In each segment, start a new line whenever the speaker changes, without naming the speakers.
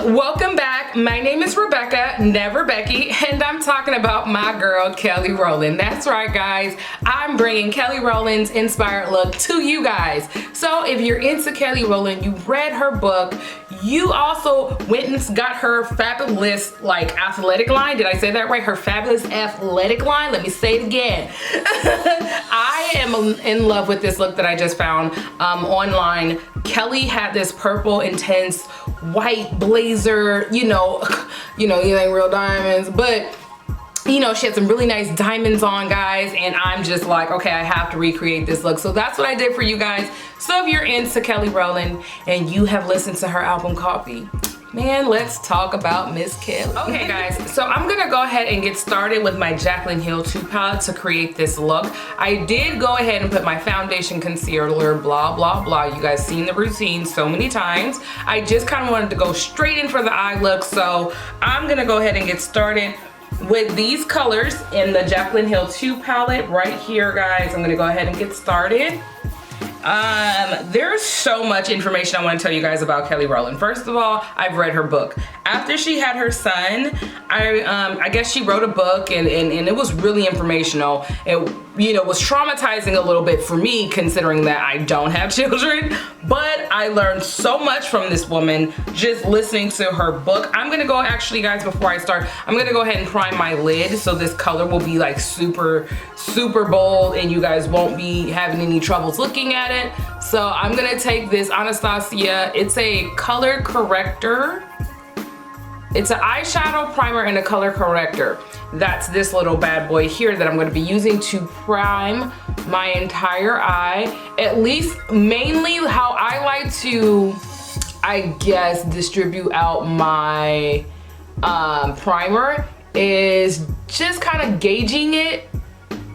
welcome back. My name is Rebekah, never Becky, and I'm talking about my girl Kelly Rowland. That's right, guys, I'm bringing Kelly Rowland's inspired look to you guys. So if you're into Kelly Rowland, you read her book, you also went and got her fabulous like athletic line. Did I say that right? Her fabulous athletic line. Let me say it again. I am in love with this look that I just found online. Kelly had this purple intense white blazer, you know, you ain't real diamonds, but you know, she had some really nice diamonds on, guys, and I'm just like, okay, I have to recreate this look. So that's what I did for you guys. So if you're into Kelly Rowland and you have listened to her album Coffee, man, let's talk about Miss Kelly. Okay, guys, so I'm gonna go ahead and get started with my Jaclyn Hill 2 palette to create this look. I did go ahead and put my foundation, concealer, blah, blah, blah. You guys seen the routine so many times. I just kind of wanted to go straight in for the eye look, so I'm gonna go ahead and get started with these colors in the Jaclyn Hill 2 palette right here, guys. I'm gonna go ahead and get started. There's so much information I want to tell you guys about Kelly Rowland. First of all, I've read her book. After she had her son, I guess she wrote a book and it was really informational. It, you know, was traumatizing a little bit for me considering that I don't have children, but I learned so much from this woman just listening to her book. I'm gonna go, actually guys, before I start, I'm gonna go ahead and prime my lid so this color will be like super bold and you guys won't be having any troubles looking at it. So I'm gonna take this Anastasia, it's a color corrector. It's an eyeshadow primer and a color corrector. That's this little bad boy here that I'm gonna be using to prime my entire eye. At least mainly how I like to, I guess, distribute out my primer is just kind of gauging it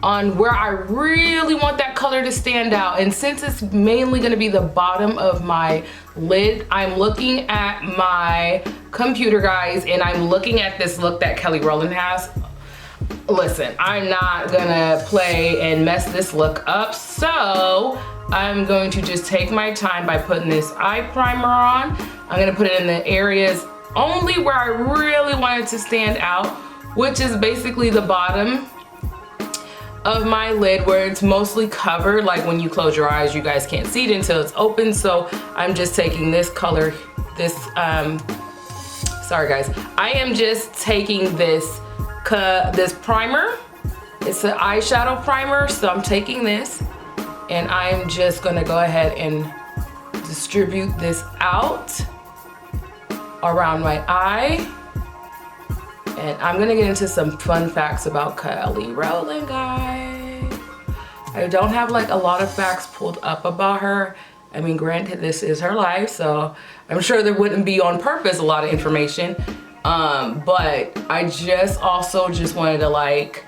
on where I really want that color to stand out. And since it's mainly gonna be the bottom of my lid, I'm looking at my computer, guys, and I'm looking at this look that Kelly Rowland has. Listen, I'm not gonna play and mess this look up, so I'm going to just take my time by putting this eye primer on. I'm gonna put it in the areas only where I really want it to stand out, which is basically the bottom of my lid where it's mostly covered. Like when you close your eyes, you guys can't see it until it's open. So I'm just taking this color, this, sorry guys. I am just taking this primer. It's an eyeshadow primer. So I'm taking this and I'm just gonna go ahead and distribute this out around my eye. And I'm gonna get into some fun facts about Kelly Rowland, guys. I don't have like a lot of facts pulled up about her. I mean, granted, this is her life, so I'm sure there wouldn't be on purpose a lot of information. But I just wanted to like,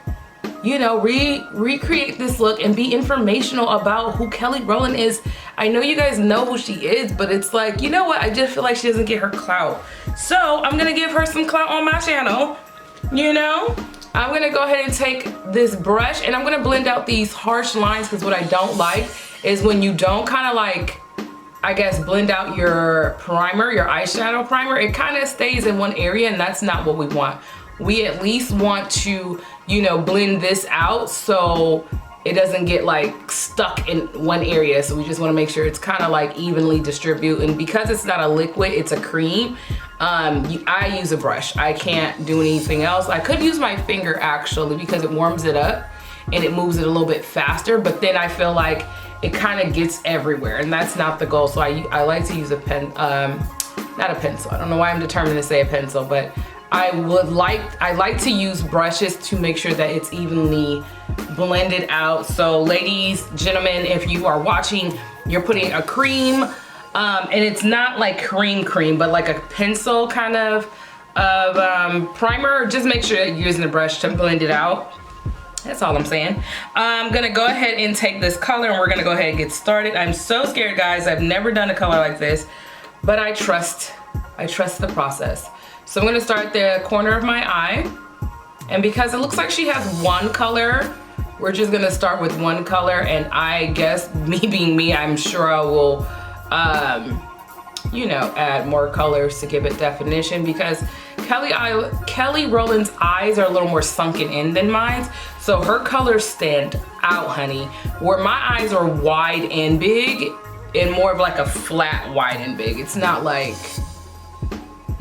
you know, recreate this look and be informational about who Kelly Rowland is. I know you guys know who she is, but it's like, you know what? I just feel like she doesn't get her clout. So I'm gonna give her some clout on my channel, you know? I'm gonna go ahead and take this brush and I'm gonna blend out these harsh lines, because what I don't like is when you don't kind of like, I guess, blend out your primer, your eyeshadow primer, it kind of stays in one area, and that's not what we want. We at least want to, you know, blend this out so it doesn't get like stuck in one area. So we just want to make sure it's kind of like evenly distributed. And because it's not a liquid, it's a cream, I use a brush. I can't do anything else. I could use my finger actually because it warms it up and it moves it a little bit faster, but then I feel like it kind of gets everywhere, and that's not the goal. So I like to use a pen, not a pencil. I don't know why I'm determined to say a pencil, but I like to use brushes to make sure that it's evenly blended out. So ladies, gentlemen, if you are watching, you're putting a cream, and it's not like cream, but like a pencil kind of primer, just make sure that you're using a brush to blend it out. That's all I'm saying. I'm gonna go ahead and take this color and we're gonna go ahead and get started. I'm so scared, guys. I've never done a color like this, but I trust the process. So I'm gonna start at the corner of my eye. And because it looks like she has one color, we're just gonna start with one color. And I guess, me being me, I'm sure I will you know, add more colors to give it definition, because Kelly Rowland's eyes are a little more sunken in than mine, so her colors stand out, honey. Where my eyes are wide and big, and more of like a flat wide and big. It's not like,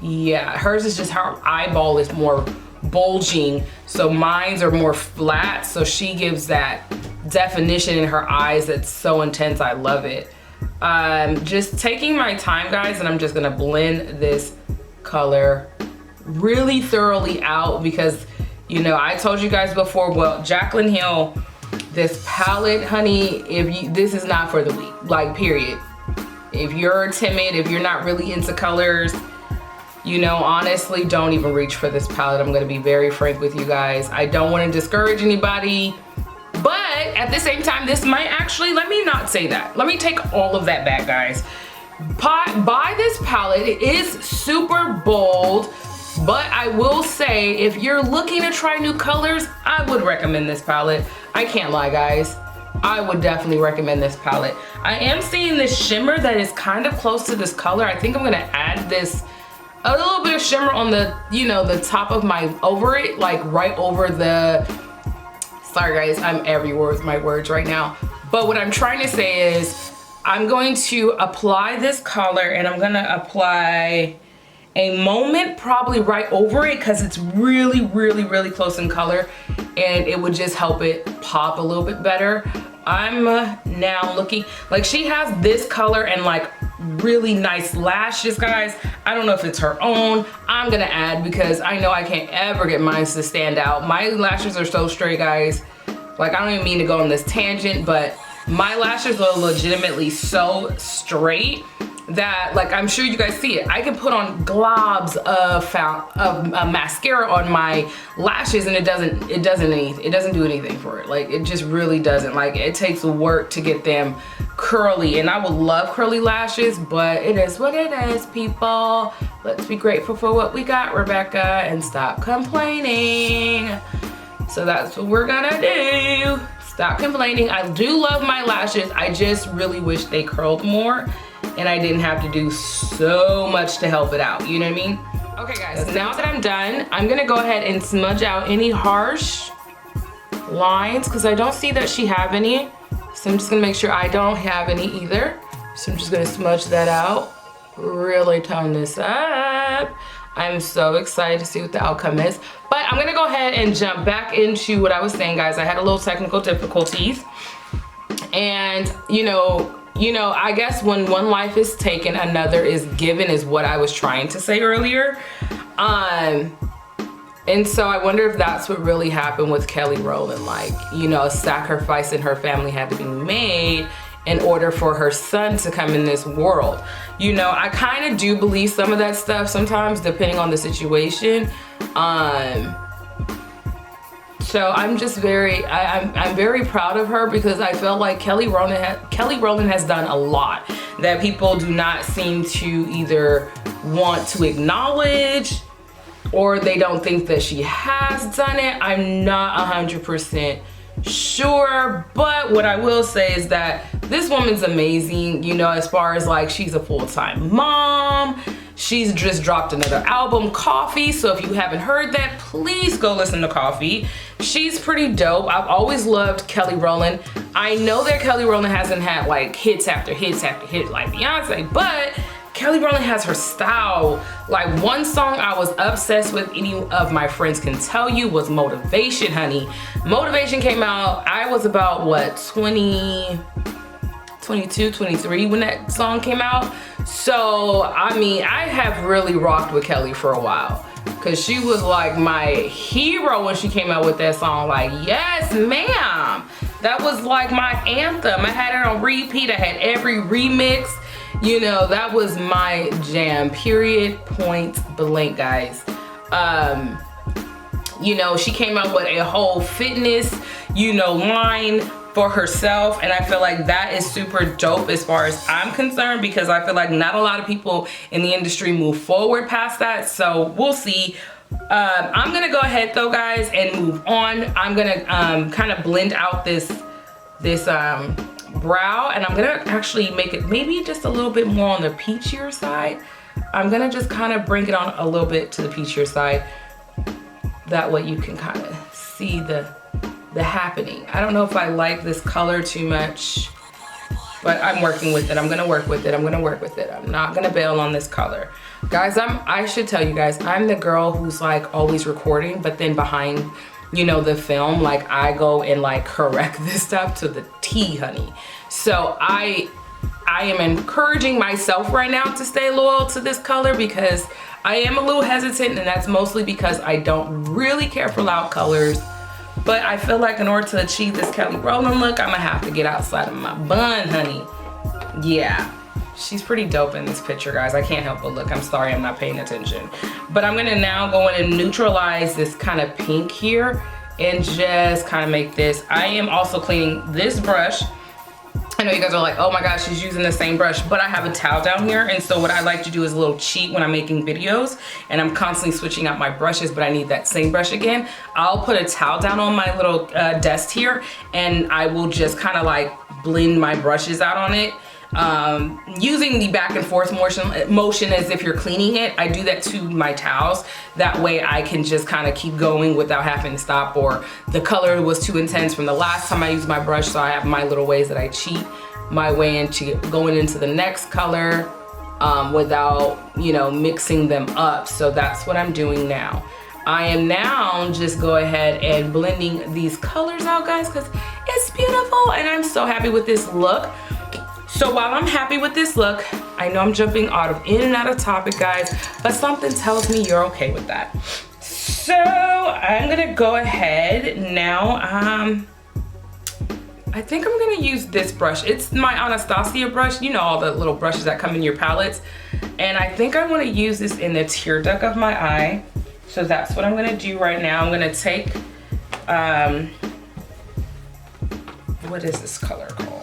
yeah, hers is just her eyeball is more bulging, so mine's are more flat, so she gives that definition in her eyes that's so intense. I love it. Just taking my time, guys, and I'm just gonna blend this color really thoroughly out, because, you know, I told you guys before, well, Jaclyn Hill, this palette, honey, this is not for the weak, like, period. If you're timid, if you're not really into colors, you know, honestly, don't even reach for this palette. I'm gonna be very frank with you guys. I don't wanna discourage anybody, but at the same time, this might actually, let me not say that. Let me take all of that back, guys. Buy this palette. It is super bold, but I will say, if you're looking to try new colors, I would recommend this palette. I can't lie, guys. I would definitely recommend this palette. I am seeing this shimmer that is kind of close to this color. I think I'm gonna add this, a little bit of shimmer on the, you know, the top of my, over it, like right over the, sorry guys, I'm everywhere with my words right now. But what I'm trying to say is, I'm going to apply this color, and I'm gonna apply a moment probably right over it, because it's really, really, really close in color, and it would just help it pop a little bit better. I'm now looking, like, she has this color and like really nice lashes, guys. I don't know if it's her own. I'm gonna add, because I know I can't ever get mine to stand out. My lashes are so straight, guys. Like, I don't even mean to go on this tangent, but my lashes are legitimately so straight that, like, I'm sure you guys see it. I can put on globs of mascara on my lashes, and it doesn't do anything for it. Like, it just really doesn't. Like, it takes work to get them curly, and I would love curly lashes, but it is what it is, people. Let's be grateful for what we got, Rebekah, and stop complaining. So that's what we're gonna do. Stop complaining. I do love my lashes. I just really wish they curled more, and I didn't have to do so much to help it out, you know what I mean? Okay guys, now that I'm done, I'm gonna go ahead and smudge out any harsh lines, because I don't see that she have any. So I'm just gonna make sure I don't have any either. So I'm just gonna smudge that out, really tone this up. I'm so excited to see what the outcome is. But I'm gonna go ahead and jump back into what I was saying, guys. I had a little technical difficulties, and you know, I guess when one life is taken, another is given, is what I was trying to say earlier. And so I wonder if that's what really happened with Kelly Rowland. Like, you know, a sacrifice in her family had to be made in order for her son to come in this world. You know, I kind of do believe some of that stuff sometimes, depending on the situation. So I'm just I'm very proud of her, because I felt like Kelly Rowland has done a lot that people do not seem to either want to acknowledge, or they don't think that she has done it. I'm not 100% sure, but what I will say is that this woman's amazing, you know, as far as like, she's a full-time mom. She's just dropped another album, Coffee, so if you haven't heard that, please go listen to Coffee. She's pretty dope. I've always loved Kelly Rowland. I know that Kelly Rowland hasn't had like hits after hits after hits like Beyonce, but Kelly Rowland has her style. Like, one song I was obsessed with, any of my friends can tell you, was Motivation, honey. Motivation came out, I was about what, 22, 23 when that song came out. So, I mean, I have really rocked with Kelly for a while, because she was like my hero when she came out with that song. Like, yes, ma'am. That was like my anthem. I had it on repeat. I had every remix. You know, that was my jam, period, point blank, guys. You know, she came out with a whole fitness, you know, line for herself, and I feel like that is super dope as far as I'm concerned, because I feel like not a lot of people in the industry move forward past that, so we'll see. I'm gonna go ahead though, guys, and move on. I'm gonna kind of blend out this brow, and I'm gonna actually make it maybe just a little bit more on the peachier side. I'm gonna just kind of bring it on a little bit to the peachier side. That way you can kind of see the happening. I don't know if I like this color too much, but I'm working with it. I'm gonna work with it. I'm gonna work with it. I'm not gonna bail on this color. Guys, I should tell you guys, I'm the girl who's like always recording, but then behind, you know, the film, like I go and like correct this stuff to the T, honey. So I am encouraging myself right now to stay loyal to this color because I am a little hesitant, and that's mostly because I don't really care for loud colors. But I feel like in order to achieve this Kelly Rowland look, I'm gonna have to get outside of my bun, honey. Yeah, she's pretty dope in this picture, guys. I can't help but look. I'm sorry, I'm not paying attention. But I'm gonna now go in and neutralize this kind of pink here and just kind of make this. I am also cleaning this brush. I know you guys are like, oh my gosh, she's using the same brush, but I have a towel down here, and so what I like to do is a little cheat when I'm making videos, and I'm constantly switching out my brushes, but I need that same brush again. I'll put a towel down on my little desk here, and I will just kind of like blend my brushes out on it. Using the back and forth motion as if you're cleaning it. I do that to my towels. That way I can just kind of keep going without having to stop, or the color was too intense from the last time I used my brush, so I have my little ways that I cheat my way into going into the next color without, you know, mixing them up. So that's what I'm doing now. I am now just go ahead and blending these colors out, guys, because it's beautiful and I'm so happy with this look. So while I'm happy with this look, I know I'm jumping in and out of topic, guys, but something tells me you're okay with that. So I'm gonna go ahead now. I think I'm gonna use this brush. It's my Anastasia brush. You know, all the little brushes that come in your palettes. And I think I wanna use this in the tear duct of my eye. So that's what I'm gonna do right now. I'm gonna take, what is this color called?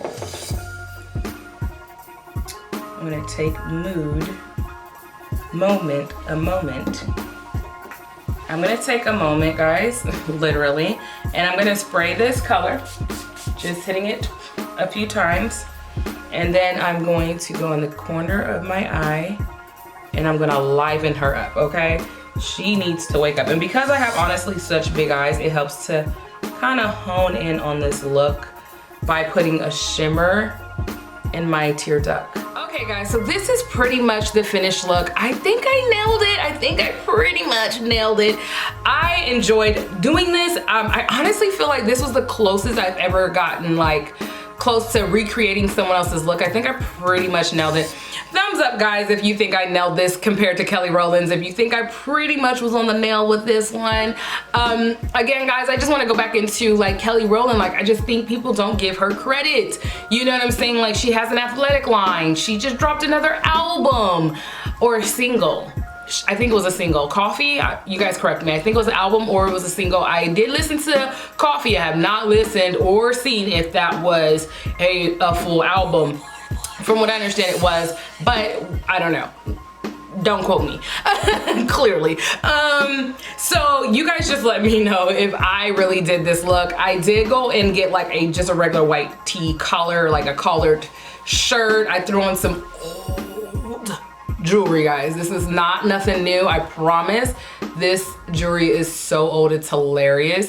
I'm gonna take Moment. I'm gonna take a moment, guys, literally, and I'm gonna spray this color, just hitting it a few times, and then I'm going to go in the corner of my eye, and I'm gonna liven her up, okay? She needs to wake up, and because I have honestly such big eyes, it helps to kind of hone in on this look by putting a shimmer in my tear duct. Okay guys, so this is pretty much the finished look. I think I nailed it. I think I pretty much nailed it. I enjoyed doing this. I honestly feel like this was the closest I've ever gotten, like close to recreating someone else's look. I think I pretty much nailed it. Thumbs up, guys, if you think I nailed this compared to Kelly Rowland's. If you think I pretty much was on the nail with this one. Again, guys, I just want to go back into like Kelly Rowland. Like, I just think people don't give her credit. You know what I'm saying? Like, she has an athletic line. She just dropped another album or a single. I think it was a single. Coffee, you guys correct me. I think it was an album or it was a single. I did listen to Coffee. I have not listened or seen if that was a full album. From what I understand it was, but I don't know. Don't quote me, clearly. So you guys just let me know if I really did this look. I did go and get like just a regular white tee collar, like a collared shirt. I threw on some old jewelry, guys. This is not nothing new, I promise. This jewelry is so old, it's hilarious.